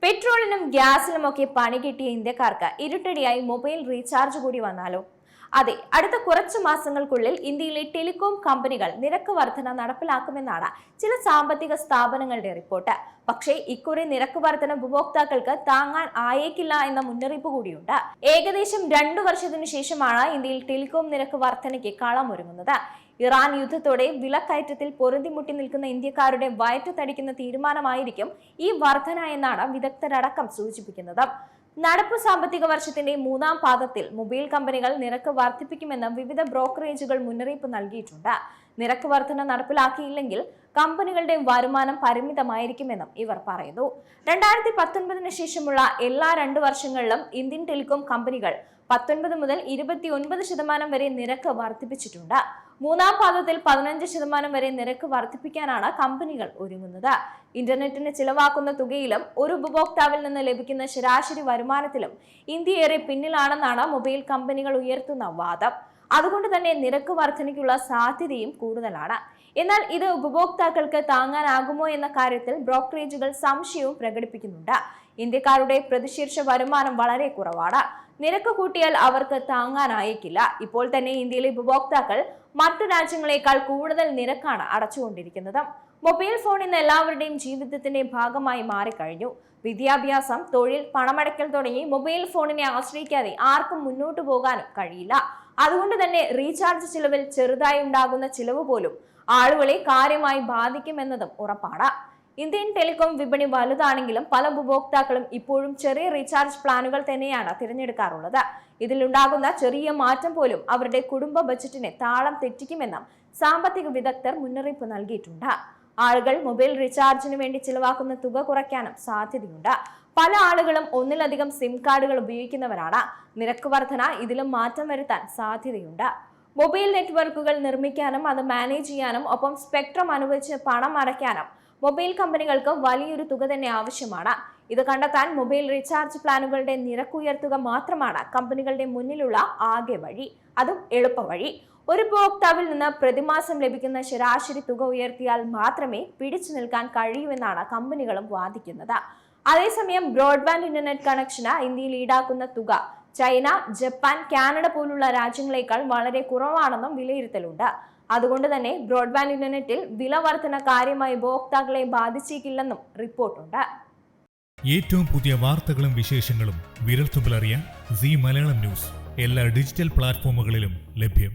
പെട്രോളിനും ഗ്യാസിലുമൊക്കെ പണി കിട്ടിയ ഇന്ത്യക്കാർക്ക് ഇരുട്ടടിയായി മൊബൈൽ റീചാർജ് കൂടി വന്നാലോ? അതെ, അടുത്ത കുറച്ചു മാസങ്ങൾക്കുള്ളിൽ ഇന്ത്യയിലെ ടെലികോം കമ്പനികൾ നിരക്ക് വർധന നടപ്പിലാക്കുമെന്നാണ് ചില സാമ്പത്തിക സ്ഥാപനങ്ങളുടെ റിപ്പോർട്ട്. പക്ഷേ ഇക്കുറി നിരക്ക് വർധന ഉപഭോക്താക്കൾക്ക് താങ്ങാൻ ആയേക്കില്ല എന്ന മുന്നറിയിപ്പ് കൂടിയുണ്ട്. ഏകദേശം 2 വർഷത്തിനു ശേഷമാണ് ഇന്ത്യയിൽ ടെലികോം നിരക്ക് വർധനയ്ക്ക് കളമൊരുങ്ങുന്നത്. ഇറാൻ യുദ്ധത്തോടെ വിലക്കയറ്റത്തിൽ പൊറുതിമുട്ടി നിൽക്കുന്ന ഇന്ത്യക്കാരുടെ വയറ്റത്തടിക്കുന്ന തീരുമാനമായിരിക്കും ഈ വർധന എന്നാണ് വിദഗ്ധരടക്കം സൂചിപ്പിക്കുന്നത്. നടപ്പു സാമ്പത്തിക വർഷത്തിന്റെ 3ാം പാദത്തിൽ മൊബൈൽ കമ്പനികൾ നിരക്ക് വർദ്ധിപ്പിക്കുമെന്ന് വിവിധ ബ്രോക്കറേജുകൾ മുന്നറിയിപ്പ് നൽകിയിട്ടുണ്ട്. നിരക്ക് വർധന നടപ്പിലാക്കിയില്ലെങ്കിൽ കമ്പനികളുടെ വരുമാനം പരിമിതമായിരിക്കുമെന്നും ഇവർ പറയുന്നു. 2019 ശേഷമുള്ള എല്ലാ 2 വർഷങ്ങളിലും ഇന്ത്യൻ ടെലികോം കമ്പനികൾ 19 മുതൽ 29% വരെ നിരക്ക് വർദ്ധിപ്പിച്ചിട്ടുണ്ട്. 3ാം പാദത്തിൽ 15% വരെ നിരക്ക് വർദ്ധിപ്പിക്കാനാണ് കമ്പനികൾ ഒരുങ്ങുന്നത്. ഇന്റർനെറ്റിന് ചിലവാക്കുന്ന തുകയിലും ഒരു ഉപഭോക്താവിൽ നിന്ന് ലഭിക്കുന്ന ശരാശരി വരുമാനത്തിലും ഇന്ത്യ ഏറെ പിന്നിലാണെന്നാണ് മൊബൈൽ കമ്പനികൾ ഉയർത്തുന്ന വാദം. അതുകൊണ്ട് തന്നെ നിരക്ക് വർധനയ്ക്കുള്ള സാധ്യതയും കൂടുതലാണ്. എന്നാൽ ഇത് ഉപഭോക്താക്കൾക്ക് താങ്ങാനാകുമോ എന്ന കാര്യത്തിൽ ബ്രോക്കറേജുകൾ സംശയവും പ്രകടിപ്പിക്കുന്നുണ്ട്. ഇന്ത്യക്കാരുടെ പ്രതിശീർഷ വരുമാനം വളരെ കുറവാണ്. നിരക്ക് കൂട്ടിയാൽ അവർക്ക് താങ്ങാനായേക്കില്ല. ഇപ്പോൾ തന്നെ ഇന്ത്യയിലെ ഉപഭോക്താക്കൾ മറ്റു രാജ്യങ്ങളെക്കാൾ കൂടുതൽ നിരക്കാണ് അടച്ചുകൊണ്ടിരിക്കുന്നത്. മൊബൈൽ ഫോൺ ഇന്ന് എല്ലാവരുടെയും ജീവിതത്തിന്റെ ഭാഗമായി മാറിക്കഴിഞ്ഞു. വിദ്യാഭ്യാസം, തൊഴിൽ, പണമടയ്ക്കൽ തുടങ്ങി മൊബൈൽ ഫോണിനെ ആശ്രയിക്കാതെ ആർക്കും മുന്നോട്ട് പോകാനും കഴിയില്ല. അതുകൊണ്ട് തന്നെ റീചാർജ് ചിലവിൽ ചെറുതായി ഉണ്ടാകുന്ന ചിലവ് പോലും ആളുകളെ കാര്യമായി ബാധിക്കുമെന്നതും ഉറപ്പാണ്. ഇന്ത്യൻ ടെലികോം വിപണി വലുതാണെങ്കിലും പല ഉപഭോക്താക്കളും ഇപ്പോഴും ചെറിയ റീചാർജ് പ്ലാനുകൾ തന്നെയാണ് തിരഞ്ഞെടുക്കാറുള്ളത്. ഇതിലുണ്ടാകുന്ന ചെറിയ മാറ്റം പോലും അവരുടെ കുടുംബ ബജറ്റിനെ താളം തെറ്റിക്കുമെന്നും സാമ്പത്തിക വിദഗ്ധർ മുന്നറിയിപ്പ് നൽകിയിട്ടുണ്ട്. ആളുകൾ മൊബൈൽ റീചാർജിന് വേണ്ടി ചിലവാക്കുന്ന തുക കുറയ്ക്കാനും സാധ്യതയുണ്ട്. പല ആളുകളും ഒന്നിലധികം സിം കാർഡുകൾ ഉപയോഗിക്കുന്നവരാണ്. നിരക്ക് വർധന ഇതിലും മാറ്റം വരുത്താൻ സാധ്യതയുണ്ട്. മൊബൈൽ നെറ്റ്വർക്കുകൾ നിർമ്മിക്കാനും അത് മാനേജ് ചെയ്യാനും ഒപ്പം സ്പെക്ട്രം അനുവദിച്ച് പണം അടയ്ക്കാനും മൊബൈൽ കമ്പനികൾക്ക് വലിയൊരു തുക തന്നെ ആവശ്യമാണ്. ഇത് കണ്ടെത്താൻ മൊബൈൽ റീചാർജ് പ്ലാനുകളുടെ നിരക്കുയർത്തുക മാത്രമാണ് കമ്പനികളുടെ മുന്നിലുള്ള ആകെ വഴി, അതും എളുപ്പ വഴി. ഒരു ഉപഭോക്താവിൽ നിന്ന് പ്രതിമാസം ലഭിക്കുന്ന ശരാശരി തുക ഉയർത്തിയാൽ മാത്രമേ പിടിച്ചു നിൽക്കാൻ കഴിയൂവെന്നാണ് കമ്പനികളും വാദിക്കുന്നത്. അതേസമയം ബ്രോഡ്ബാൻഡ് ഇന്റർനെറ്റ് കണക്ഷന് ഇന്ത്യയിൽ ഈടാക്കുന്ന തുക ചൈന, ജപ്പാൻ, കാനഡ പോലുള്ള രാജ്യങ്ങളെക്കാൾ വളരെ കുറവാണെന്നും വിലയിരുത്തലുണ്ട്. അതുകൊണ്ട് തന്നെ ബ്രോഡ്ബാൻഡ് ഇന്റർനെറ്റിൽ വില വർധന കാര്യമായി ഉപഭോക്താക്കളെ ബാധിച്ചേക്കില്ലെന്നും റിപ്പോർട്ടുണ്ട്. ഏറ്റവും പുതിയ വാർത്തകളും വിശേഷങ്ങളും വിരൽത്തുമ്പിലറിയാൻ സീ മലയാളം ന്യൂസ് എല്ലാ ഡിജിറ്റൽ പ്ലാറ്റ്ഫോമുകളിലും ലഭ്യം.